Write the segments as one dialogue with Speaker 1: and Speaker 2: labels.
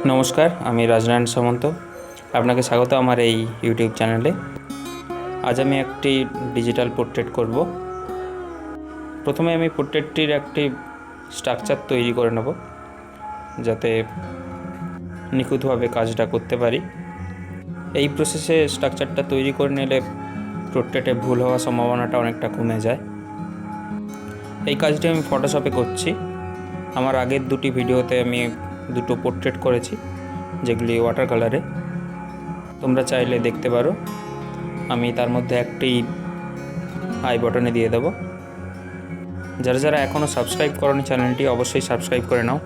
Speaker 1: নমস্কার, আমি রাজনারায়ণ সামন্ত। আপনাকে স্বাগত আমার এই ইউটিউব চ্যানেলে। আজ আমি একটি ডিজিটাল পোর্ট্রেট করব। প্রথমে আমি পোর্ট্রেটটির একটি স্ট্রাকচার তৈরি করে নেব, যাতে নিখুঁতভাবে কাজটা করতে পারি। এই প্রসেসে স্ট্রাকচারটা তৈরি করে নিলে পোর্ট্রেটে ভুল হওয়ার সম্ভাবনাটা অনেকটা কমে যায়। এই কাজটি আমি ফটোশপে করছি। আমার আগের দুটি ভিডিওতে আমি দুটো পোর্ট্রেট করেছি, যেগুলি ওয়াটার কালারে। তোমরা চাইলে দেখতে পারো। আমি তার মধ্যে একটি আই বটনে দিয়ে দেব। যারা যারা এখনও সাবস্ক্রাইব করোনি চ্যানেলটি, অবশ্যই সাবস্ক্রাইব করে নাও।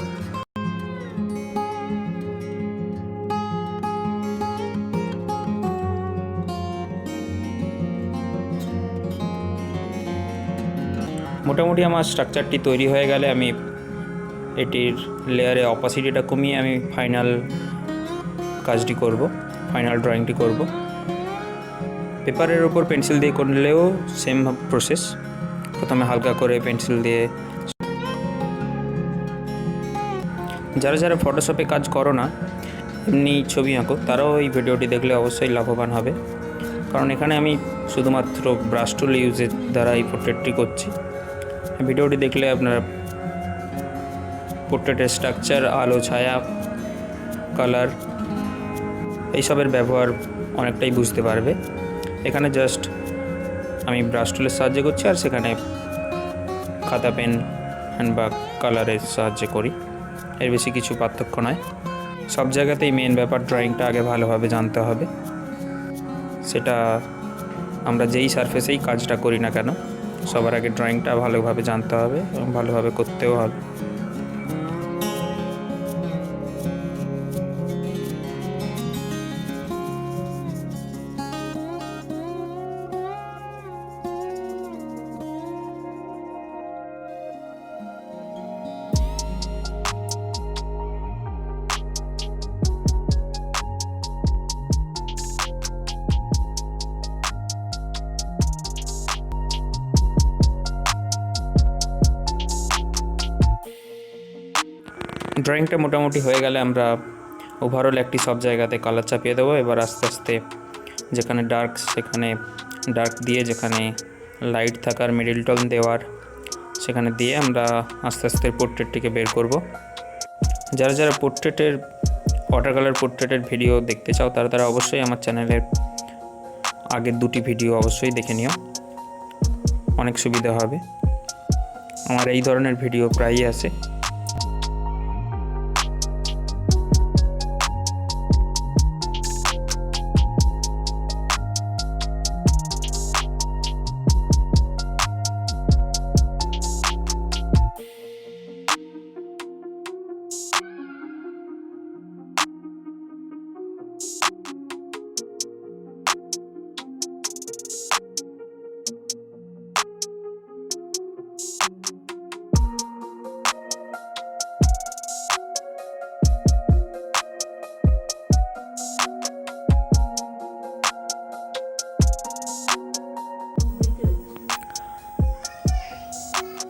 Speaker 1: মোটামুটি আমার স্ট্রাকচারটি তৈরি হয়ে গেলে আমি এটির লেয়ারে অপাসিটিটা কমিয়ে আমি ফাইনাল কাজটি করব, ফাইনাল ড্রয়িংটি করব। পেপারের ওপর পেন্সিল দিয়ে করলেও সেম প্রসেস। প্রথমে হালকা করে পেন্সিল দিয়ে। যারা যারা ফটোশপে কাজ করো না, এমনি ছবি আঁকো, তারাও এই ভিডিওটি দেখলে অবশ্যই লাভবান হবে, কারণ এখানে আমি শুধুমাত্র ব্রাশ টুল ইউজের দ্বারা এই পোর্ট্রেটটি করছি। ভিডিওটি দেখলে আপনারা পোর্ট্রেটের স্ট্রাকচার, আলো ছায়া, কালার এইসবের ব্যবহার অনেকটাই বুঝতে পারবে। এখানে জাস্ট আমি ব্রাশ টুলের সাহায্যে করছি, আর সেখানে খাতা পেন বা কালারের সাহায্যে করি। এর বেশি কিছু পার্থক্য নয়। সব জায়গাতেই মেন ব্যাপার ড্রয়িংটা আগে ভালোভাবে জানতে হবে। সেটা আমরা যেই সারফেসেই কাজটা করি না কেন, সবার আগে ড্রয়িংটা ভালোভাবে জানতে হবে এবং ভালোভাবে করতেও হবে। ড্রয়িংটা মোটামুটি হয়ে গেলে আমরা ওভারঅল একটি সব জায়গাতে কালার চাপিয়ে দেবো। এবার আস্তে আস্তে যেখানে ডার্ক সেখানে ডার্ক দিয়ে, যেখানে লাইট থাকার মিডিল টোন দেওয়ার সেখানে দিয়ে আমরা আস্তে আস্তে পোর্ট্রেটটিকে বের করব। যারা যারা ওয়াটার কালার পোর্ট্রেটের ভিডিও দেখতে চাও, তারা অবশ্যই আমার চ্যানেলের আগের দুটি ভিডিও অবশ্যই দেখে নিও, অনেক সুবিধা হবে। আমার এই ধরনের ভিডিও প্রায়ই আসে।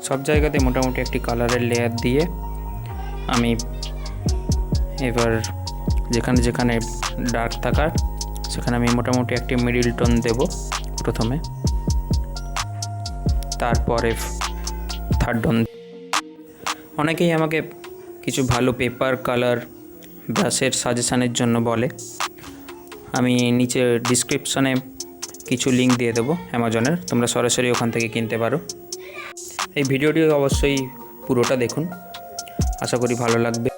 Speaker 1: সব জায়গাতে মোটামুটি একটি কালারের লেয়ার দিয়ে আমি এবার যেখানে যেখানে ডার্ক থাকার সেখানে আমি মোটামুটি একটি মিডিল টোন দেব প্রথমে, তারপরে থার্ড টোন। অনেকেই আমাকে কিছু ভালো পেপার কালার ব্রাশের সাজেশানের জন্য বলে। আমি নিচে ডিসক্রিপশনে কিছু লিঙ্ক দিয়ে দেবো অ্যামাজনের, তোমরা সরাসরি ওখান থেকে কিনতে পারো। এই ভিডিওটি অবশ্যই পুরোটা দেখুন, আশা করি ভালো লাগবে।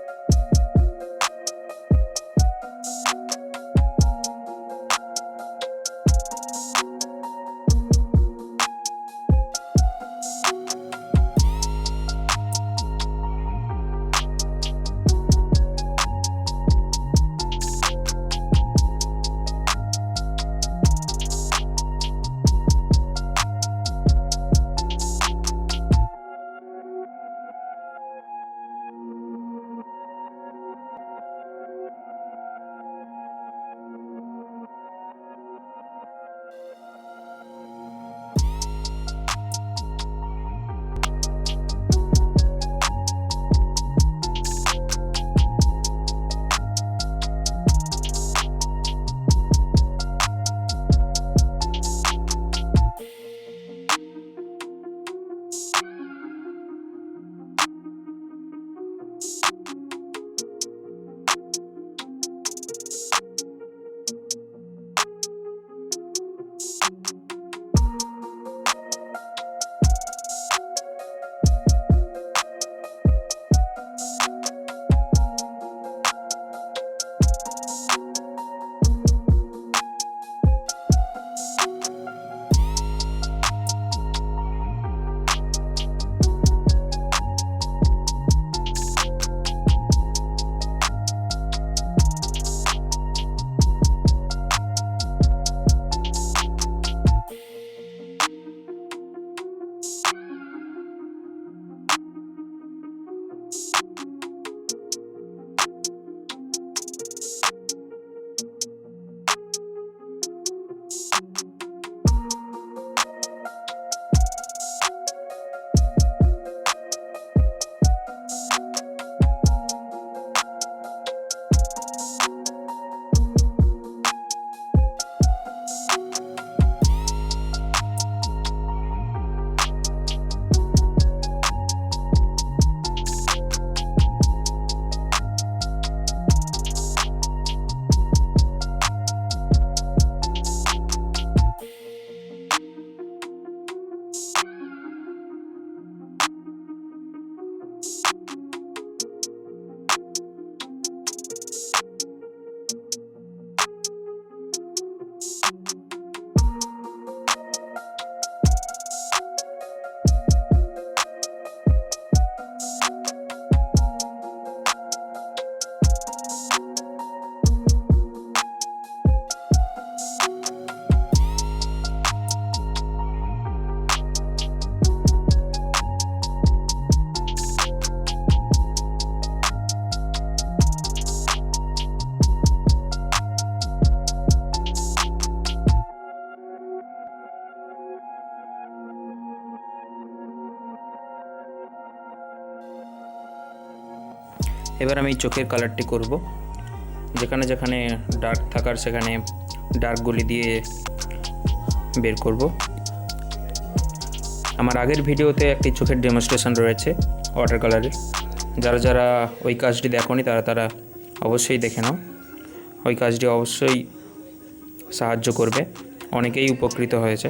Speaker 1: এবার আমি চোখের কালারটি করব। যেখানে যেখানে ডার্ক থাকার সেখানে ডার্কগুলি দিয়ে বের করব। আমার আগের ভিডিওতে একটি চোখের ডেমনস্ট্রেশন রয়েছে ওয়াটার কালারের। যারা যারা ওই কাজটি দেখোনি তারা অবশ্যই দেখে নাও। ওই কাজটি অবশ্যই সাহায্য করবে, অনেকেই উপকৃত হয়েছে।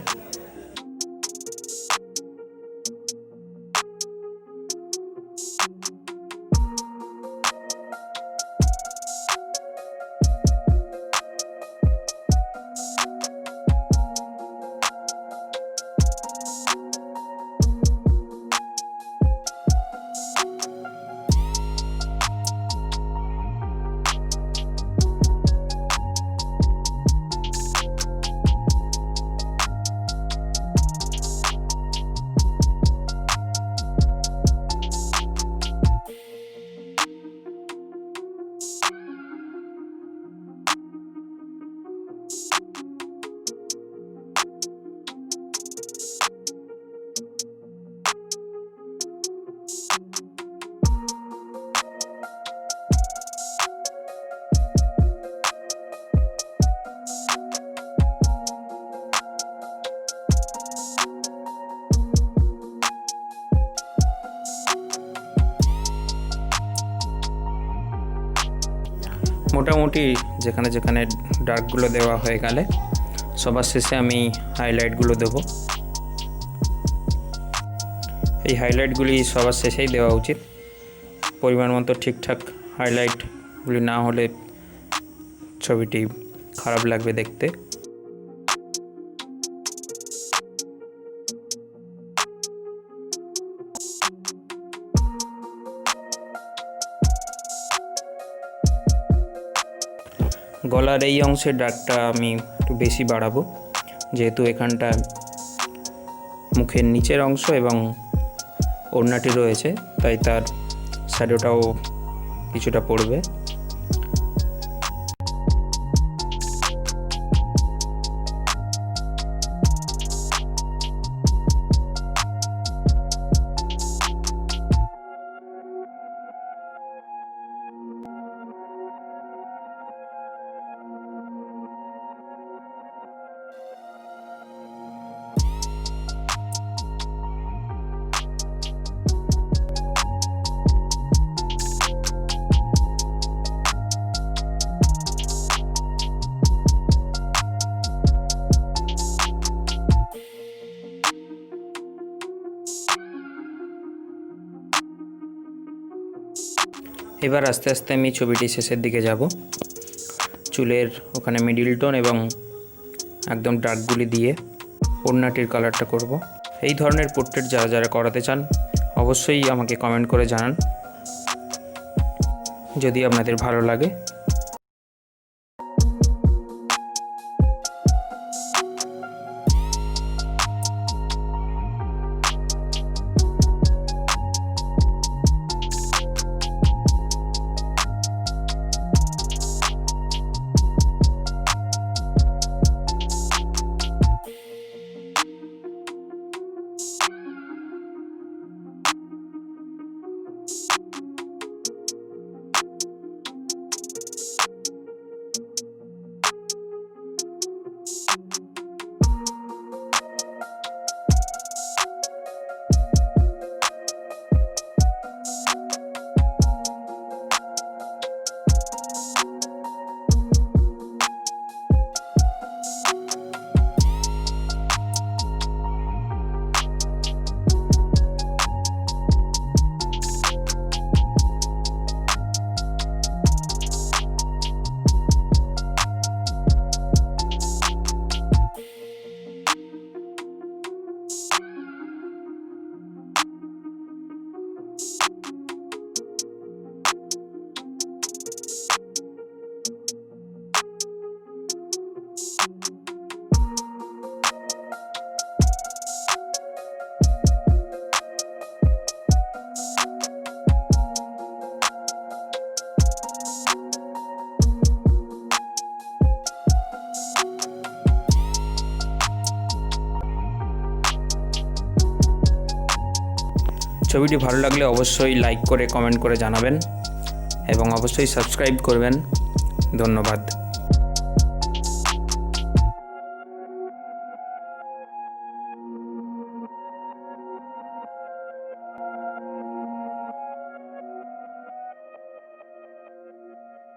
Speaker 1: মোটামুটি যেখানে যেখানে ডার্কগুলো দেওয়া হয়ে গেলে সবার শেষে আমি হাইলাইটগুলো দেব। এই হাইলাইটগুলি সবার শেষেই দেওয়া উচিত। পরিমাণ মতো ঠিকঠাক হাইলাইটগুলি না হলে ছবিটি খারাপ লাগবে দেখতে। গলার এই অংশের ডার্কটা আমি একটু বেশি বাড়াবো, যেহেতু এখানটা মুখের নিচের অংশ এবং ওড়নাটি রয়েছে, তাই তার শ্যাডোটাও কিছুটা পড়বে। এবার আস্তে আস্তে আমি ছবিটি শেষের দিকে যাব। চুলের ওখানে মিডিল টোন এবং একদম ডার্কগুলি দিয়ে ওড়নাটির কালারটা করব। এই ধরনের পোর্ট্রেট যারা যারা করাতে চান অবশ্যই আমাকে কমেন্ট করে জানান, যদি আপনাদের ভালো লাগে। ছবিটি ভালো লাগলে অবশ্যই লাইক করে কমেন্ট করে জানাবেন এবং অবশ্যই সাবস্ক্রাইব করবেন। ধন্যবাদ।